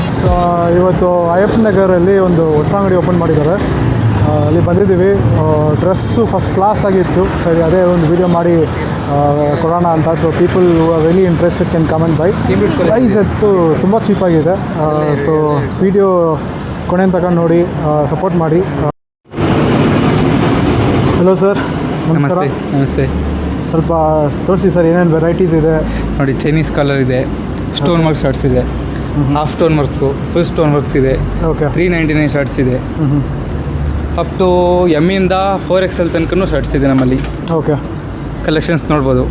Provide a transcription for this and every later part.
Friends, ಇವತ್ತು ಅಯ್ಯಪ್ಪ ನಗರಲ್ಲಿ ಒಂದು ಹೊಸ ಅಂಗಡಿ ಓಪನ್ ಮಾಡಿದ್ದಾರೆ. ಅಲ್ಲಿ ಬಂದಿದ್ದೀವಿ. ಡ್ರೆಸ್ಸು ಫಸ್ಟ್ ಕ್ಲಾಸ್ ಆಗಿತ್ತು. ಸರಿ, ಅದೇ ಒಂದು ವಿಡಿಯೋ ಮಾಡಿ ಕೊಡೋಣ ಅಂತ. So people who are very interested can come and buy. Price ಎತ್ತು ತುಂಬ ಚೀಪಾಗಿದೆ. ಸೊ ವಿಡಿಯೋ ಕೊನೆ ತಗೊಂಡು ನೋಡಿ, ಸಪೋರ್ಟ್ ಮಾಡಿ. ಹಲೋ ಸರ್, ನಮಸ್ತೆ. ನಮಸ್ತೆ. ಸ್ವಲ್ಪ ತೋರಿಸಿ ಸರ್, ಏನೇನು ವೆರೈಟೀಸ್ ಇದೆ ನೋಡಿ. ಚೈನೀಸ್ ಕಲರ್ ಇದೆ, ಸ್ಟೋನ್ ವರ್ಕ್ ಶರ್ಟ್ಸ್ ಇದೆ, half stone works, full stone works ಇದೆ. ಓಕೆ. 399 ಶರ್ಟ್ಸ್ ಇದೆ. ಅಪ್ ಟು ಎಮ್ಮಿಂದ 4XL ತನಕನೂ ಶರ್ಟ್ಸ್ ಇದೆ ನಮ್ಮಲ್ಲಿ. ಓಕೆ. ಕಲೆಕ್ಷನ್ಸ್ ನೋಡ್ಬೋದು,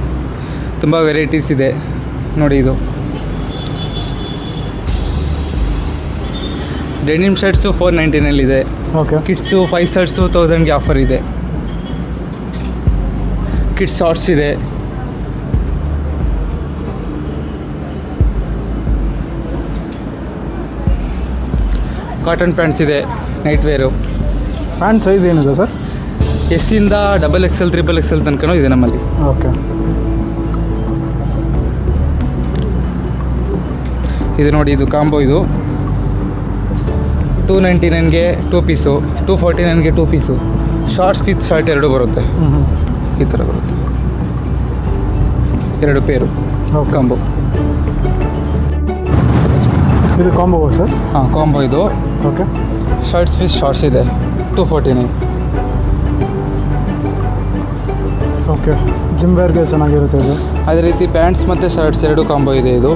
ತುಂಬ ವೆರೈಟೀಸ್ ಇದೆ ನೋಡಿ. ಇದು ಡೆನಿಮ್ ಶರ್ಟ್ಸು 499 ಇದೆ. ಓಕೆ. ಕಿಡ್ಸು 5 ಶರ್ಟ್ಸು 1000ಗೆ ಆಫರ್ ಇದೆ. ಕಿಡ್ಸ್ ಶಾರ್ಟ್ಸ್ ಇದೆ. ಕಾಟನ್ ಪ್ಯಾಂಟ್ಸ್ ಇದೆ, ನೈಟ್ ವೇರು. ಪ್ಯಾಂಟ್ ಸೈಜ್ ಏನಿದೆ ಸರ್? ಎಸ್ಸಿಂದ XXL, XXL ತನಕನೂ ಇದೆ ನಮ್ಮಲ್ಲಿ. ಓಕೆ. ಇದು ನೋಡಿ, ಇದು ಕಾಂಬೋ. ಇದು 299ಗೆ 2 ಪೀಸು, 249ಗೆ 2 ಪೀಸು. ಶಾರ್ಟ್ಸ್ ವಿತ್ ಶರ್ಟ್ ಎರಡು ಬರುತ್ತೆ. ಈ ಥರ ಬರುತ್ತೆ, 2 ಪೇರು ಕಾಂಬೋ. ಇದು ಕಾಂಬೋ ಸರ್? ಹಾಂ, ಕಾಂಬೋ ಇದು. ಓಕೆ. ಶರ್ಟ್ಸ್ ವಿತ್ ಶಾರ್ಟ್ಸ್ ಇದೆ 249. ಓಕೆ. ಜಿಮ್ ವೇರ್ಗೆ ಚೆನ್ನಾಗಿರುತ್ತೆ ಇದು. ಅದೇ ರೀತಿ ಪ್ಯಾಂಟ್ಸ್ ಮತ್ತು ಶರ್ಟ್ಸ್ ಎರಡು ಕಾಂಬೋ ಇದೆ. ಇದು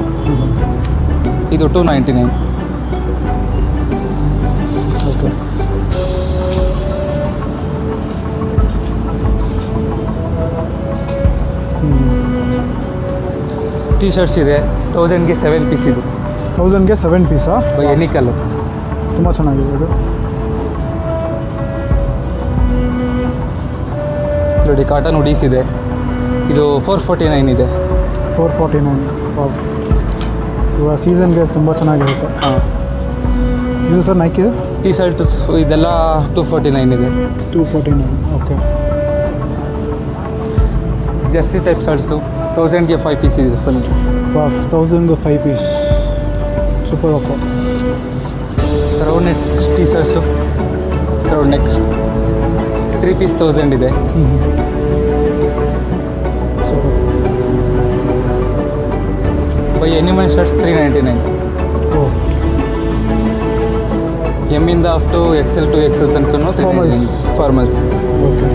299. ಓಕೆ. ಟೀ ಶರ್ಟ್ಸ್ ಇದೆ 1000ಗೆ 7 ಪೀಸ್. ಇದು 1000ಗೆ 7 ಪೀಸಾ? Any colour. ತುಂಬ ಚೆನ್ನಾಗಿದೆ ಇದು. ನೋಡಿ, ಕಾಟನ್ ಹುಡೀಸ್ ಇದೆ. ಇದು 449 ಇದೆ. 449. ಇವಾಗ ಸೀಸನ್ಗೆ ತುಂಬ ಚೆನ್ನಾಗಿರುತ್ತೆ. ಹಾಂ. ಇದು ಸರ್ ನೈಕ್ ಇದು? ಟೀ ಶರ್ಟ್ಸ್ ಇದೆಲ್ಲ 249 ಇದೆ. 249. ಓಕೆ. ಜರ್ಸಿ ಟೈಪ್ ಶರ್ಟ್ಸು 1000ಗೆ 5 ಪೀಸ್ ಇದೆ ಫುಲ್. 1000ಗೆ 5 piece, super offer. Round neck T shirts, round neck 3 piece 1000 ಇದೆ. Super. By animal shirts 399. Oh. ಎಮ್ಮಿಂದ up to XL to XL ತನಕನೂ formals. Okay.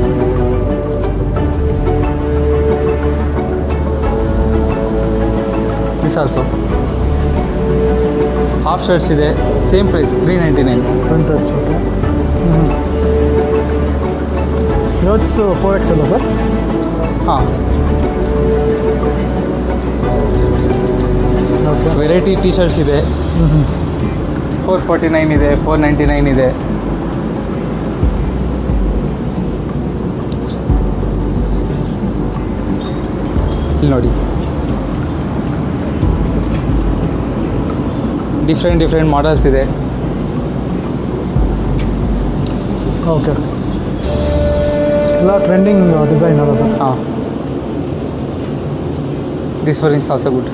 This also half shirts ಇದೆ, same price 399. Printeds. Okay. Shirts 4XL sir? ಹಾಂ. Okay. Variety T shirts ಇದೆ. 449 ಇದೆ, 499 ಇದೆ. ಇಲ್ಲಿ ನೋಡಿ, ಡಿಫ್ರೆಂಟ್ ಮಾಡಲ್ಸ್ ಇದೆ. ಓಕೆ. ಎಲ್ಲ ಟ್ರೆಂಡಿಂಗ್ ಡಿಸೈನ್ ಅಲ್ಲ ಸರ್? ಹಾಂ. This one is also good.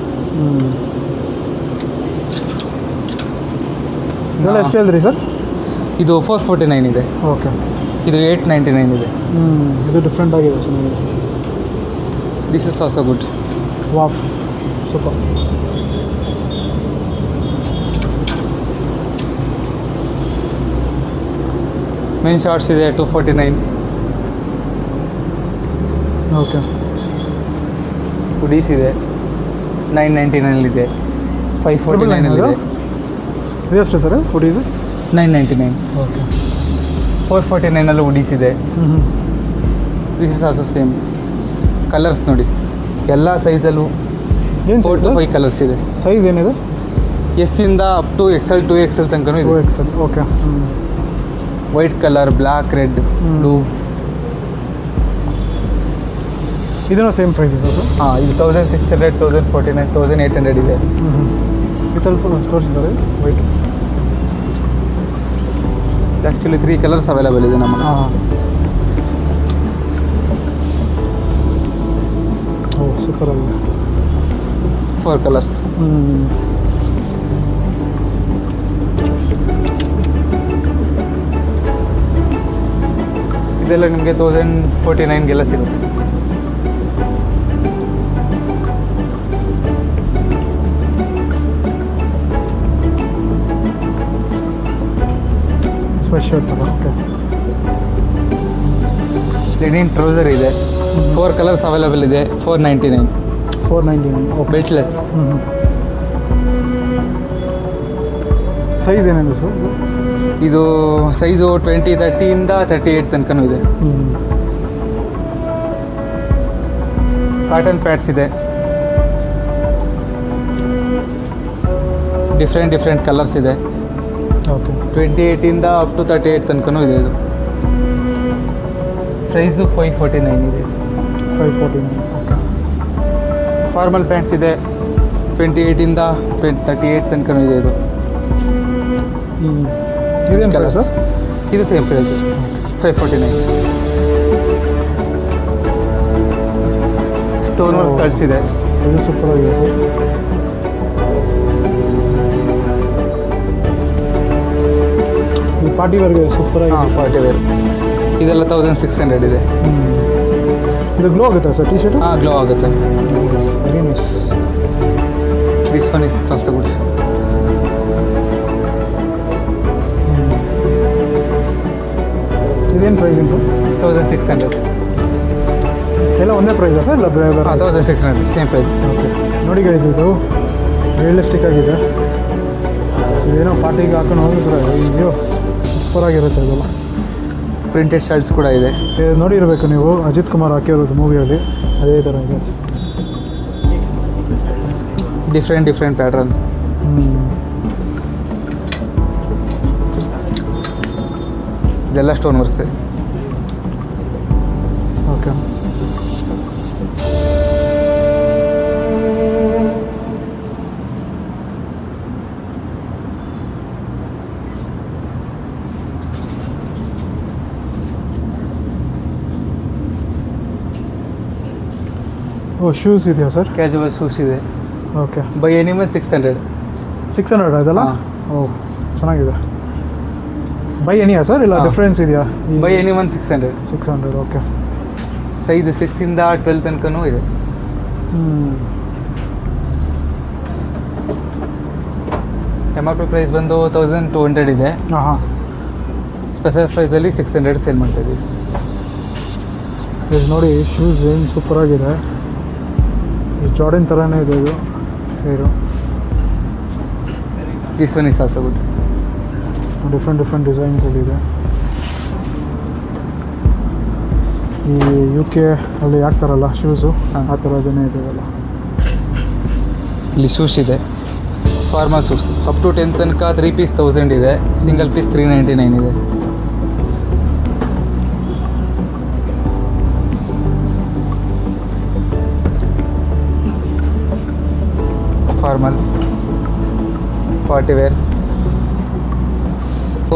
ಇದೆಲ್ಲ ಎಷ್ಟು ಹೇಳಿದ್ರಿ ಸರ್? ಇದು 449 ಇದೆ. ಓಕೆ. ಇದು 899 ಇದೆ. ಇದು ಡಿಫ್ರೆಂಟ್ ಆಗಿದೆ, ಚೆನ್ನಾಗಿದೆ. This is also good. Waqf, super. Men shorts ಇದೆ 249. ಓಕೆ. ಹುಡೀಸ್ ಇದೆ 999 ಇದೆ. 549 ಇದೆ. ಎಷ್ಟು ಸರ್ ಹುಡೀಸು? 999. ಓಕೆ. 449 ಹುಡೀಸ್ ಇದೆ. This is also same. Colours ನೋಡಿ, ಎಲ್ಲ ಸೈಜಲ್ಲೂ ಏನು 4 to 5 ಕಲರ್ಸ್ ಇದೆ. ಸೈಜ್ ಏನಿದೆ? ಎಸ್ಸಿಂದ up to XL to XL ತನಕನೂ ಇದೆ. 2XL. Okay. White colour, black, red, blue. ಇದನ್ನು ಸೇಮ್ ಪ್ರೈಸ್ ಇದೆ ಸರ್? ಹಾಂ. ಇದು 1600, 1049, 1800 ಇದೆ. ಇದು ಸ್ವಲ್ಪ ತೋರಿಸಿದ್ದಾರೆ ವೈಟ್. ಆ್ಯಕ್ಚುಲಿ 3 ಕಲರ್ಸ್ ಅವೈಲೇಬಲ್ ಇದೆ ನಮ್ಮ. ಹಾಂ. ಓ, ಸೂಪರ್ ಆಗಿದೆ. 4 ಕಲರ್ಸ್. ಇದೆಲ್ಲ ನಿಮಗೆ 1049ಗೆಲ್ಲ ಸಿಗುತ್ತೆ. ಸ್ವೆಟ್ ಶರ್ಟ್ ಥರ. ಓಕೆ. ಲೆನಿನ್ ಟ್ರೌಸರ್ ಇದೆ. 4 ಕಲರ್ಸ್ ಅವೈಲೇಬಲ್ ಇದೆ. 499. 499. ಓಕೆ. ಬೆಲ್ಟ್ಲೆಸ್. ಸೈಜ್ ಏನಿದೆ ಸರ್? ಇದು ಸೈಜು 2030ಇಂದ 38 ತನಕನೂ ಇದೆ. ಕಾಟನ್ ಪ್ಯಾಡ್ಸ್ ಇದೆ. ಡಿಫ್ರೆಂಟ್ ಕಲರ್ಸ್ ಇದೆ. ಓಕೆ. 28ಇಂದ ಅಪ್ ಟು 38 ತನಕನೂ ಇದೆ. ಇದು ಪ್ರೈಸು 549 ಇದೆ. 549. ಓಕೆ. ಫಾರ್ಮಲ್ ಪ್ಯಾಂಟ್ಸ್ ಇದೆ. 28ಇಂದ 38 ತನಕನೂ ಇದೆ. ಇದು ಇದೇನು ಕಲರ್ಸ್. ಸರ್? ಇದು same price 549. Stone work shirts ಇದೆ. ಇದು ಸೂಪರ್ ಆಗಿದೆ ಸರ್. ಈ ಪಾರ್ಟಿ ವೇರ್ಗೆ ಸೂಪರ್ ಆಗಿದೆ. ಹಾಂ, ಪಾರ್ಟಿ ವೇರ್. ಇದೆಲ್ಲ 1600 ಇದೆ. ಇದು ಗ್ಲೋ ಆಗುತ್ತೆ ಸರ್ ಟಿ ಶರ್ಟ್? ಹಾಂ, ಗ್ಲೋ ಆಗುತ್ತೆ. Very nice. This one is also good. ಇದೇನು ಪ್ರೈಸಿಂಗ್ ಸರ್? 1600. ಎಲ್ಲ ಒಂದೇ ಪ್ರೈಸಾ ಸರ್? ಇಲ್ಲ ಬೇರೆ ಬೇರೆ? ಹಾಂ, 1600 ಸೇಮ್ ಪ್ರೈಸ್. ಓಕೆ. ನೋಡಿ ಗೈಸ್, ಇದು ರಿಯಲಿಸ್ಟಿಕ್ ಆಗಿದೆ. ಇದೇನೋ ಪಾರ್ಟಿಗೆ ಹಾಕೊಂಡು ಹೋಗಿದ್ರೆ ಅಯ್ಯೋ ಸೂಪರಾಗಿರುತ್ತೆ ಇದೆಲ್ಲ. ಪ್ರಿಂಟೆಡ್ ಶರ್ಟ್ಸ್ ಕೂಡ ಇದೆ. ನೋಡಿರಬೇಕು ನೀವು, ಅಜಿತ್ ಕುಮಾರ್ ಹಾಕಿರೋದು ಮೂವಿಯಲ್ಲಿ ಅದೇ ಥರ ಇದೆ. Different pattern. ಇದೆಲ್ಲ stone works. Okay. Oh, shoes ಇದೆಯಾ ಸರ್? ಕ್ಯಾಜುವಲ್ ಶೂಸ್ ಇದೆ. ಓಕೆ. By animal 600. 600 ಇದೆಲ್ಲ? ಹಾಂ. ಓ, ಚೆನ್ನಾಗಿದೆ. ಬೈ ಎನಿಯಾ ಸರ್? ಇಲ್ಲ ಹಾಂ. ಡಿಫ್ರೆನ್ಸ್ ಇದೆಯಾ? By animal 600. 600. ಓಕೆ. ಸೈಜ್ 6ಇಂದ 12 ತನಕನೂ ಇದೆ. MRP ಪ್ರೈಸ್ ಬಂದು 1200 ಇದೆ. ಹಾಂ ಹಾಂ. ಸ್ಪೆಷಲ್ ಪ್ರೈಸಲ್ಲಿ 600 ಸೇಲ್ ಮಾಡ್ತಾ ಇದ್ದೀವಿ. ಇದು ನೋಡಿ, ಶೂಸ್ ಏನು ಸೂಪರಾಗಿದೆ. ಈ ಜಾರ್ಡನ್ ಥರನೇ ಇದೆ ಇದು ಹೇರು. This one is also good. Different ಡಿಸೈನ್ಸಲ್ಲಿದೆ. ಈ UK ಅಲ್ಲಿ ಹಾಕ್ತಾರಲ್ಲ ಶೂಸು, ಹಾಂ. ಆ ಥರದೇ ಇದೆ ಅಲ್ಲ. ಇಲ್ಲಿ ಶೂಸ್ ಇದೆ. ಫಾರ್ಮಲ್ ಶೂಸ್ ಅಪ್ ಟು 10 ತನಕ 3 ಪೀಸ್ 1000 ಇದೆ. ಸಿಂಗಲ್ ಪೀಸ್ 399 ಇದೆ. Formal party wear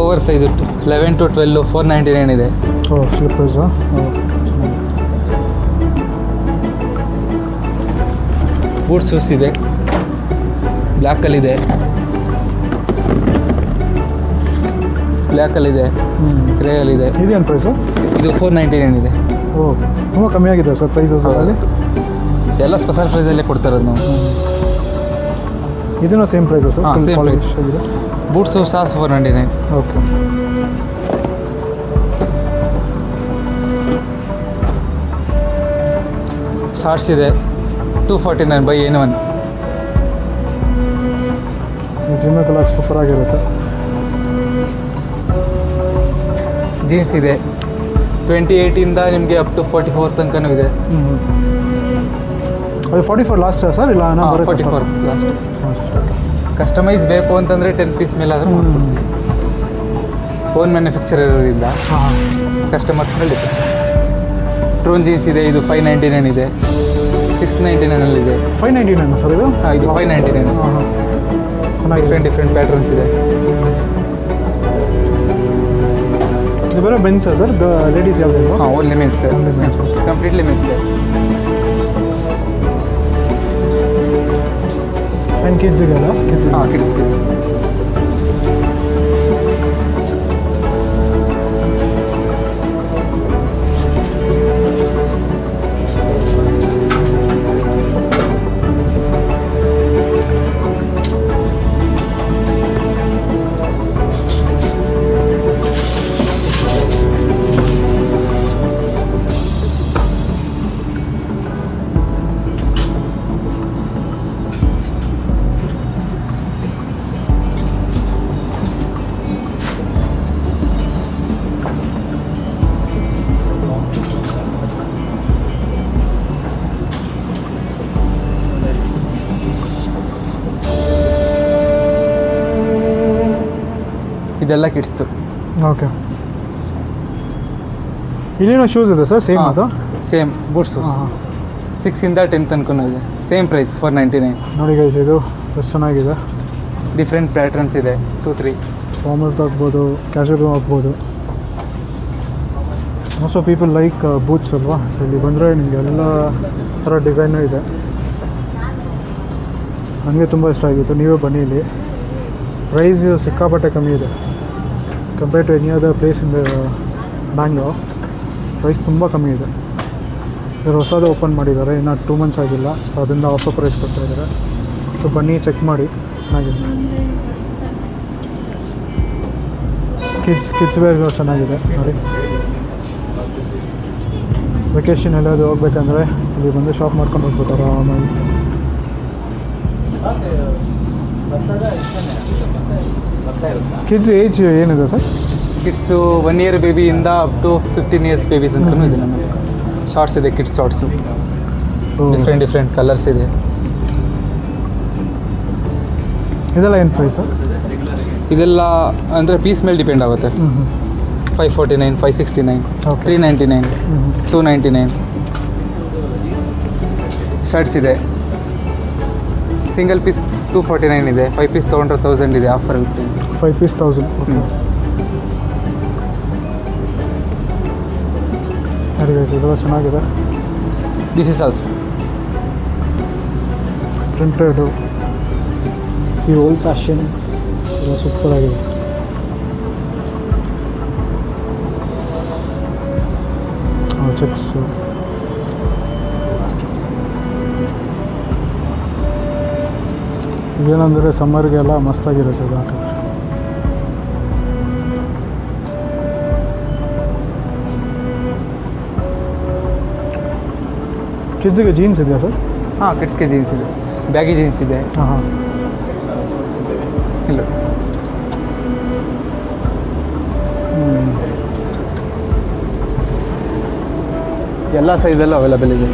over size 11 to 12 499 ಇದೆ. ಓ, ಸ್ಲಿಪ್ಪರ್ಸಾ? ಓ, ಚೆನ್ನಾಗಿದೆ. ಬೂಟ್ ಶೂಸ್ ಇದೆ. ಬ್ಲ್ಯಾಕಲ್ಲಿದೆ, ಗ್ರೇಯಲ್ಲಿದೆ. ಇದೇನು ಪ್ರೈಸು? ಇದು 499 ಇದೆ. ಓ, ತುಂಬ ಕಮ್ಮಿ ಆಗಿದೆ ಸರ್ ಪ್ರೈಸಸ್ ಅಲ್ಲಿ. ಎಲ್ಲ ಸ್ಪೆಷಲ್ ಪ್ರೈಸಲ್ಲೇ ಕೊಡ್ತಾರದು ನಾವು. ಇದನ್ನು ಸೇಮ್ ಪ್ರೈಸಾ ಸರ್? ಹಾಂ, ಸೇಮ್ ಪ್ರೈಸ್. ಆಗಿದೆ. Boot shoes 499. ಓಕೆ. ಶಾರ್ಟ್ಸ್ ಇದೆ 249 ಬೈ ಎನಿಮಲ್. ಜಿಮ್ಮೆಲ್ಲ ಸೂಪರಾಗಿರುತ್ತೆ. ಜೀನ್ಸ್ ಇದೆ 28ಇಂದ ನಿಮಗೆ ಅಪ್ ಟು 44 ತನಕನೂ ಇದೆ. ಅದು 44 ಲಾಸ್ಟ್ ಸರ್? ಇಲ್ಲ 44 ಲಾಸ್ಟ್. ಕಸ್ಟಮೈಸ್ ಬೇಕು ಅಂತಂದರೆ 10 ಪೀಸ್ ಮೇಲೆ ಆದರೂ ಓನ್ ಮ್ಯಾನುಫ್ಯಾಕ್ಚರ್ ಇರೋದ್ರಿಂದ ಹಾಂ. ಕಸ್ಟಮರ್ ಮೇಲೆ ಟ್ರೋನ್ ಜೀನ್ಸ್ ಇದೆ. ಇದು 599 ಇದೆ. 699 ಇದೆ. 599 ಸರ್ ಇದು? ಹಾಂ, ಇದು 599. ಹಾಂ ಹಾಂ. ಚೆನ್ನಾಗಿದೆ. ಡಿಫ್ರೆಂಟ್ ಪ್ಯಾಟ್ರನ್ಸ್ ಇದೆ. ಇದು ಬರೋ ಬೆನ್ಸಾ ಸರ್? ಲೇಡೀಸ್ ಯಾವುದು? ಹಾಂ, only men's wear. Only men's wear. Completely men's wear. And ಕಿಡ್ಸಿಗೆಲ್ಲ? ಹಾಂ, ಕಿಡ್ಸ್ಗೆ. ಇದೆಲ್ಲ ಕಿಡ್ಸ್ದು. ಓಕೆ. ಇಲ್ಲಿನೂ ಶೂಸ್ ಇದೆ ಸರ್, ಸೇಮ್ ಅದು? Same boots. 6ಇಂದ 10 ತನಕ ಇದೆ. Same price 499. ನೋಡಿ ಗೈಸ್, ಇದು ಎಷ್ಟು ಚೆನ್ನಾಗಿದೆ. ಡಿಫ್ರೆಂಟ್ ಪ್ಯಾಟ್ರನ್ಸ್ ಇದೆ, 2-3. ಫಾರ್ಮಲ್ಸ್ ಆಗ್ಬೋದು, ಕ್ಯಾಶುವಲ್ ಆಗ್ಬೋದು. Most of people like boots ಅಲ್ವಾ. ಸೊ ಇಲ್ಲಿ ಬಂದರೆ ನಿಮಗೆ ಎಲ್ಲ ಥರ ಡಿಸೈನು ಇದೆ. ನನಗೆ ತುಂಬ ಇಷ್ಟ ಆಗಿತ್ತು. ನೀವೇ ಬನ್ನಿ. ಇಲ್ಲಿ ಪ್ರೈಸ್ ಸಿಕ್ಕಾಪಟ್ಟೆ ಕಮ್ಮಿ ಇದೆ compare to any other place in Bangalore. Price ತುಂಬ ಕಮ್ಮಿ ಇದೆ. ಇವರು ಹೊಸದು ಓಪನ್ ಮಾಡಿದ್ದಾರೆ, ಇನ್ನು 2 months ಆಗಿಲ್ಲ. ಸೊ ಅದರಿಂದ ಆಫರ್ ಪ್ರೈಸ್ ಕೊಡ್ತಾಯಿದ್ದಾರೆ. ಸೊ ಬನ್ನಿ, ಚೆಕ್ ಮಾಡಿ, ಚೆನ್ನಾಗಿದೆ. ಕಿಡ್ಸ್ ವೇರ್ ಚೆನ್ನಾಗಿದೆ ನೋಡಿ. ವೆಕೇಷನ್ ಎಲ್ಲಾದರೂ ಹೋಗ್ಬೇಕಂದ್ರೆ ಇಲ್ಲಿ ಬಂದು ಶಾಪ್ ಮಾಡ್ಕೊಂಡು ಹೋಗ್ಬೋದು ಆರಾಮಾಗಿ. ಕಿಡ್ಸ್ ಏಜ್ ಏನಿದೆ ಸರ್? ಕಿಡ್ಸು 1 year ಬೇಬಿಯಿಂದ ಅಪ್ ಟು 15 years ಬೇಬಿ ತನಕ ಇದೆ ನಮಗೆ. ಶಾರ್ಟ್ಸ್ ಇದೆ, ಕಿಡ್ಸ್ ಶಾರ್ಟ್ಸು. ಡಿಫ್ರೆಂಟ್ ಕಲರ್ಸ್ ಇದೆ. ಇದೆಲ್ಲ ಏನು ಪ್ರೈಸು? ಇದೆಲ್ಲ ಅಂದರೆ ಪೀಸ್ ಮೇಲೆ ಡಿಪೆಂಡ್ ಆಗುತ್ತೆ. 549, 569, 399, 299. ಶರ್ಟ್ಸ್ ಇದೆ. ಸಿಂಗಲ್ ಪೀಸ್ 249 ಇದೆ. 5 ಪೀಸ್ ತೊಗೊಂಡ್ರೆ 1000 ಇದೆ ಆಫರಲ್ಲಿ. 5 ಪೀಸ್ 1000. ಓಕೆ. ನೋಡಿ ಗೈಸ್, ಇದೆಲ್ಲ ಚೆನ್ನಾಗಿದೆ. This is also printed. ಈ ಓಲ್ಡ್ ಫ್ಯಾಷನ್ ಎಲ್ಲ ಸೂಪರಾಗಿದೆ. ಚೆಕ್ಸು. ಏನಂದರೆ ಸಮ್ಮರ್ಗೆಲ್ಲ ಮಸ್ತಾಗಿರುತ್ತೆ ಇದು ಹಾಕಿದ್ರೆ. ಕಿಡ್ಸಿಗೆ ಜೀನ್ಸ್ ಇದೆಯಾ ಸರ್? ಹಾಂ, ಕಿಡ್ಸ್ಗೆ ಜೀನ್ಸ್ ಇದೆ, ಬ್ಯಾಗಿ ಜೀನ್ಸ್ ಇದೆ. ಹಾಂ. ಇಲ್ಲ, ಎಲ್ಲ ಸೈಜಲ್ಲೂ ಅವೈಲೇಬಲ್ ಇದೆ.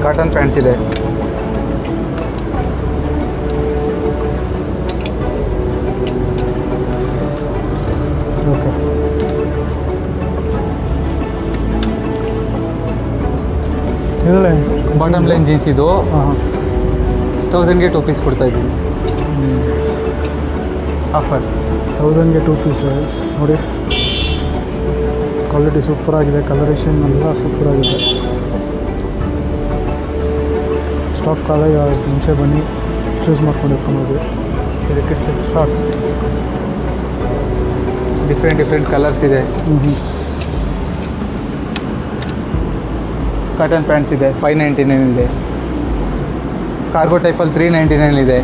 ಕಾಟನ್ ಪ್ಯಾಂಟ್ಸ್ ಇದೆ. ಓಕೆ. ಇದೆಲ್ಲ ಏನು ಸರ್? ಬಾಟಮ್ ಲೈನ್ ಜೀನ್ಸ್ ಇದು. ಹಾಂ. 1000ಗೆ 2 ಪೀಸ್ ಕೊಡ್ತಾ ಇದ್ದೀವಿ ಆಫರ್. 1000ಗೆ 2 ಪೀಸ್ ನೋಡಿ. ಕ್ವಾಲಿಟಿ ಸೂಪರಾಗಿದೆ, ಕಲರೇಷನ್ ಎಲ್ಲ ಸೂಪರಾಗಿದೆ. ಸ್ಟಾಕ್ ಕಾಲಾಗ ಮುಂಚೆ ಬನ್ನಿ, ಚೂಸ್ ಮಾಡ್ಕೊಂಡು ಇಟ್ಕೊಂಡು. ಇದು ಕಿಡ್ಸ್ ಶಾರ್ಟ್ಸ್. ಡಿಫ್ರೆಂಟ್ ಕಲರ್ಸ್ ಇದೆ. ಕಾಟನ್ ಪ್ಯಾಂಟ್ಸ್ ಇದೆ, 599 ಇದೆ. ಕಾರ್ಗೋ ಟೈಪಲ್ಲಿ 399 ಇದೆ.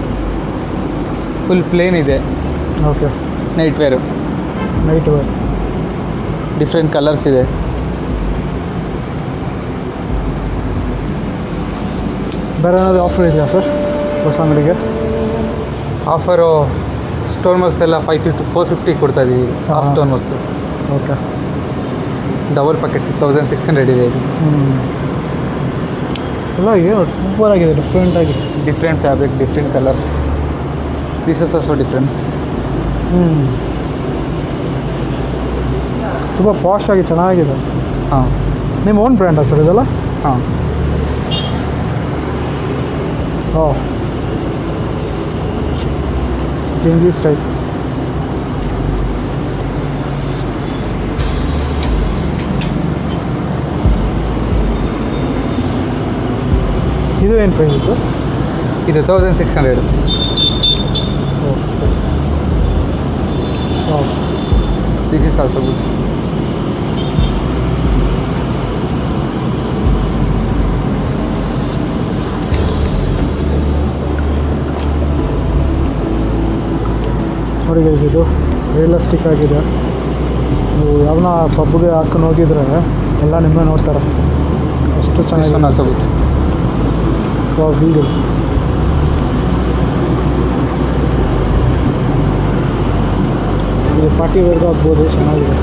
ಫುಲ್ ಪ್ಲೇನ್ ಇದೆ. Okay. Night wear. Different colours ಇದೆ. ಬೇರೆ ಏನಾದರೂ ಆಫರ್ ಇದೆಯಾ ಸರ್ ಹೊಸ ಅಂಗಡಿಗೆ? ಆಫರು ಸ್ಟೋನ್ ವರ್ಕ್ಸ್ ಎಲ್ಲ 450 ಕೊಡ್ತಾ ಇದ್ದೀವಿ. Half stone works. Okay. Double packets 1600 ಇದೆ ಇದು. ಎಲ್ಲ ಏನು ಸೂಪರಾಗಿದೆ, ಡಿಫ್ರೆಂಟಾಗಿ. Different fabric, different colours. This is also difference. ತುಂಬ ಪಾಶ್ ಆಗಿ ಚೆನ್ನಾಗಿದೆ. ಹಾಂ. ನಿಮ್ಮ ಓನ್ ಬ್ರ್ಯಾಂಡಾ ಸರ್ ಇದೆಲ್ಲ? ಹಾಂ. ಓ, ಜೀನ್ಸಿ ಸ್ಟೈಲ್. ಇದು ಏನು ಪ್ರೈಸ್ ಸರ್? ಇದು 1600. This is also good. ನೋಡಿ ಗೈಸ್, ಇದು ರಿಯಲಿಸ್ಟಿಕ್ ಆಗಿದೆ. ನೀವು ಯಾವನ್ನ ಪಬ್ಗೆ ಹಾಕೊಂಡು ಹೋಗಿದ್ರೆ ಎಲ್ಲ ನಿಮ್ಮೇ ನೋಡ್ತಾರೆ, ಅಷ್ಟು ಚೆನ್ನಾಗಿದೆ. Also good. ವೀಗಲ್. ಇದು ಪಾರ್ಟಿ ವೇರ್ಗೂ ಆಗ್ಬೋದು, ಚೆನ್ನಾಗಿದೆ.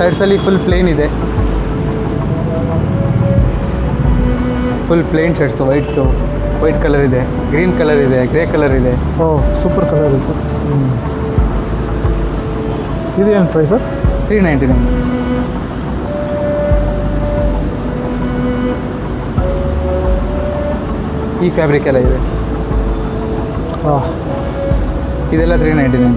ಶರ್ಟ್ಸಲ್ಲಿ ಫುಲ್ ಪ್ಲೇನ್ ಇದೆ, full plain shirts, white colour ಇದೆ, ಗ್ರೀನ್ ಕಲರ್ ಇದೆ, ಗ್ರೇ ಕಲರ್ ಇದೆ. ಓ ಸೂಪರ್ ಕಲರ್ ಇತ್ತು. ಇದೇನು ಪ್ರೈಸ್ ಸರ್? 399. ಈ ಫ್ಯಾಬ್ರಿಕ್ ಎಲ್ಲ ಇದೆ, ಹಾಂ. ಇದೆಲ್ಲ 399.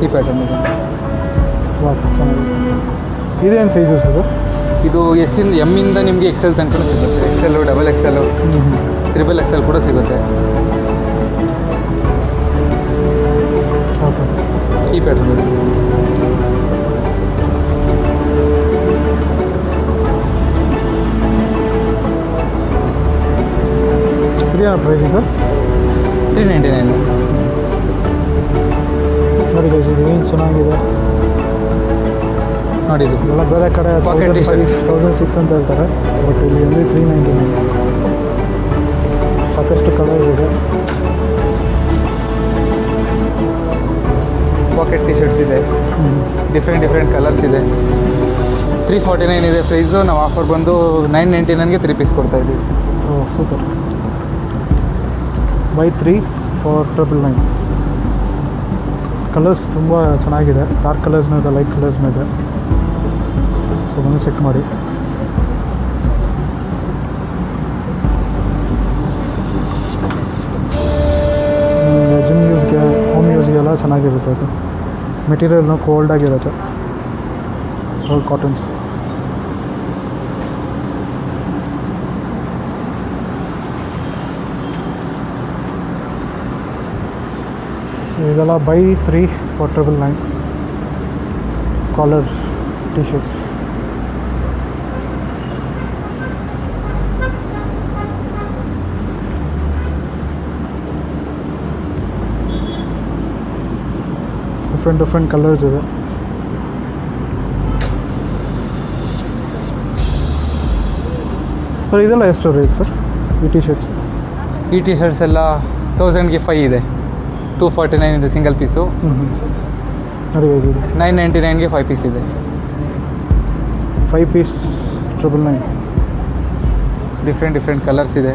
ಈ ಪ್ಯಾಟರ್ನ್ ಇದೆ. ವಾಹ್, ಚೆನ್ನಾಗಿದೆ. ಇದೇನು ಸೈಜಸ್ ಅದು? ಇದು ಎಮ್ಮಿಂದ ನಿಮಗೆ XL ತನಕ ಸಿಗುತ್ತೆ. XL, XXL, XXL ಕೂಡ ಸಿಗುತ್ತೆ. ಓಕೆ. ಈ ಪ್ಯಾಟರ್ನ್ ಇದೆ. ಇದೇನು ಪ್ರೈಸಿಂಗ್ ಸರ್? 399. ನೋಡಿ ಗೈಸ್, ಇದು ಏನು ಚೆನ್ನಾಗಿದೆ ನೋಡಿ. ಇದು ಎಲ್ಲ ಬೇರೆ ಕಡೆ Pocket t-shirts. 1600 ಅಂತ ಹೇಳ್ತಾರೆ, ಬಟ್ ಇಲ್ಲಿ only 399. ಸಾಕಷ್ಟು ಕಲರ್ಸ್ ಇದೆ. ಪಾಕೆಟ್ ಟಿ ಶರ್ಟ್ಸ್ ಇದೆ, ಡಿಫ್ರೆಂಟ್ ಕಲರ್ಸ್ ಇದೆ. 349 ಇದೆ ಪ್ರೈಸು. ನಾವು ಆಫರ್ ಬಂದು 999ಗೆ 3 ಪೀಸ್ ಕೊಡ್ತಾ ಇದ್ದೀವಿ. ಓ ಸೂಪರ್. By 3 for 999. ಕಲರ್ಸ್ ತುಂಬ ಚೆನ್ನಾಗಿದೆ. ಡಾರ್ಕ್ ಕಲರ್ಸ್ನೂ ಇದೆ, ಲೈಟ್ ಕಲರ್ಸ್ನೂ ಇದೆ. ಸೊ ಬಂದು ಚೆಕ್ ಮಾಡಿ. ಜಿಮ್ ಯೂಸ್ಗೆ, ಹೋಮ್ ಯೂಸ್ಗೆಲ್ಲ ಚೆನ್ನಾಗಿರುತ್ತೆ ಅದು. ಮೆಟೀರಿಯಲ್ನು ಕೋಲ್ಡಾಗಿರುತ್ತೆ. So cottons. ಸೊ ಇದೆಲ್ಲ buy 3 for 999. Collar T shirts. Different colours ಇದೆ. ಸರ್ ಇದೆಲ್ಲ ಎಷ್ಟು ರೇಟ್ ಸರ್ ಈ ಟಿ ಶರ್ಟ್ಸ್? ಈ ಟಿ ಶರ್ಟ್ಸ್ ಎಲ್ಲ 1000ಗೆ 5 ಇದೆ. 249 ಇದೆ ಸಿಂಗಲ್ ಪೀಸು. ನೋಡಿ ಗೈಸ್, ಇದು 999ಗೆ 5 ಪೀಸ್ ಇದೆ. 5 ಪೀಸ್ 999. ಡಿಫ್ರೆಂಟ್ ಕಲರ್ಸ್ ಇದೆ.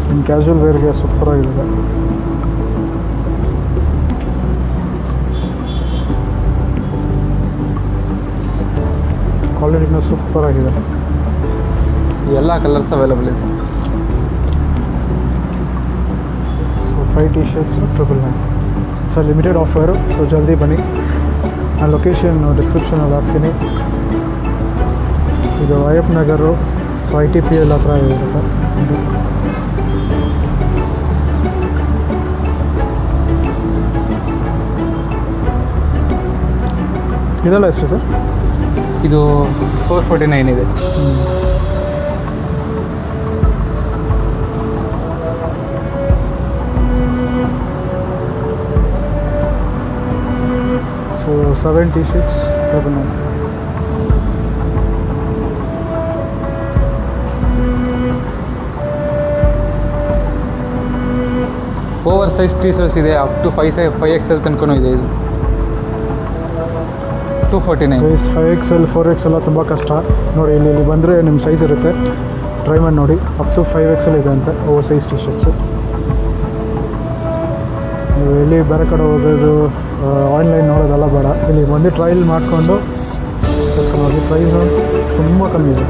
ನಿಮ್ಮ ಕ್ಯಾಶುವಲ್ ವೇರ್ಗೆ ಸೂಪರಾಗಿದೆ. ಕ್ವಾಲಿಟಿನೂ ಸೂಪರಾಗಿದೆ. ಎಲ್ಲ ಕಲರ್ಸ್ ಅವೈಲಬಲ್ ಇದೆ. So 5 T shirts 999. So limited offer. So ಜಲ್ದಿ ಬನ್ನಿ. ನಾನು ಲೊಕೇಶನ್ ಡಿಸ್ಕ್ರಿಪ್ಷನಲ್ಲಿ ಹಾಕ್ತೀನಿ. ಇದು ಅಯ್ಯಪ್ಪ ನಗರು. ಸೊ ITPL ಹತ್ರ ಇರುತ್ತೆ. ಇದೆಲ್ಲ ಎಷ್ಟು ಸರ್? ಇದು 449 ಇದೆ. So 7 T shirts 999. Over size T shirts ಇದೆ. ಅಪ್ ಟು 5XL ತನಕನೂ ಇದೆ. ಇದು 249. ಗೈಸ್ 5XL 4XL ತುಂಬ ಕಷ್ಟ. ನೋಡಿ ಇಲ್ಲಿ ಬಂದರೆ ನಿಮ್ಮ ಸೈಜ್ ಇರುತ್ತೆ, ಟ್ರೈ ಮಾಡಿ ನೋಡಿ. ಅಪ್ ಟು 5XL ಇದೆ ಅಂತೆ ಓವರ್ ಸೈಜ್ ಟಿ ಶರ್ಟ್ಸು. ನೀವು ಎಲ್ಲಿ ಬೇರೆ ಕಡೆ ಹೋಗೋದು, ಆನ್ಲೈನ್ ನೋಡೋದೆಲ್ಲ ಬೇಡ. ಇಲ್ಲಿ ಬಂದು ಟ್ರಯಲ್ ಮಾಡಿಕೊಂಡು ಹೋಗಿ. ಪ್ರೈಸು ತುಂಬ ಕಮ್ಮಿ ಇದೆ.